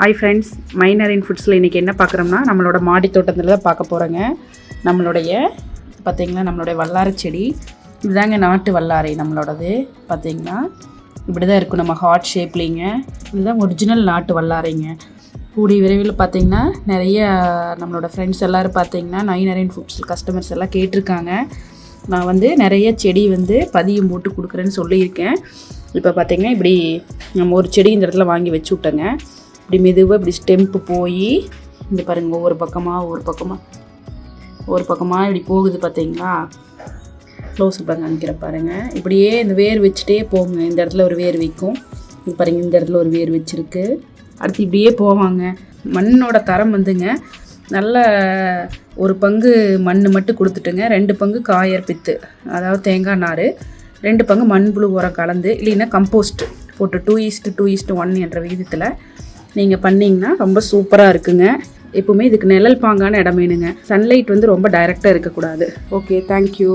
Hi friends, மைனரின் ஃபுட்ஸில் இன்றைக்கி என்ன பார்க்குறோம்னா நம்மளோட மாடி தோட்டத்தில் தான் பார்க்க போகிறோங்க. நம்மளுடைய பார்த்திங்கன்னா நம்மளுடைய வல்லாரை செடி இதுதாங்க, நாட்டு வல்லாரை நம்மளோடது. பார்த்திங்கன்னா இப்படி தான் இருக்கும், நம்ம ஹார்ட் ஷேப்லிங்க. இதுதான் ஒரிஜினல் நாட்டு வல்லாரைங்க. கூடிய விரைவில் பார்த்திங்கன்னா நிறைய நம்மளோட ஃப்ரெண்ட்ஸ் எல்லோரும் பார்த்திங்கன்னா மைனரின் ஃபுட்ஸ் கஸ்டமர்ஸ் எல்லாம் கேட்டிருக்காங்க. நான் நிறைய செடி பதியம் போட்டு கொடுக்குறேன்னு சொல்லியிருக்கேன். இப்போ பார்த்திங்கன்னா இப்படி நம்ம ஒரு செடி இந்த இடத்துல வாங்கி வச்சு விட்டேங்க. இப்படி மெதுவாக இப்படி ஸ்டெம்ப்பு போய் இங்கே பாருங்கள், ஒவ்வொரு பக்கமாக இப்படி போகுது. பார்த்தீங்களா, க்ளோஸ் பண்ண அனுப்பிக்கிற பாருங்கள். இப்படியே இந்த வேர் வச்சுட்டே போங்க. இந்த இடத்துல ஒரு வேர் வைக்கும், இது பாருங்கள், இந்த இடத்துல ஒரு வேர் வச்சுருக்கு. அடுத்து இப்படியே போவாங்க. மண்ணோட தரம் நல்ல ஒரு பங்கு மண் மட்டும் கொடுத்துட்டுங்க, 2 பங்கு காயர் பித்து, அதாவது தேங்காய் நார், 2 பங்கு மண்புழு உரம் கலந்து, இல்லைன்னா கம்போஸ்ட் போட்டு 2:1 என்ற விகிதத்தில் நீங்கள் பண்ணிங்கன்னா ரொம்ப சூப்பராக இருக்குங்க. எப்போவுமே இதுக்கு நிழல் பாங்கான இடம் வேணுங்க. சன்லைட் ரொம்ப டைரெக்டாக இருக்கக்கூடாது. Okay, thank you.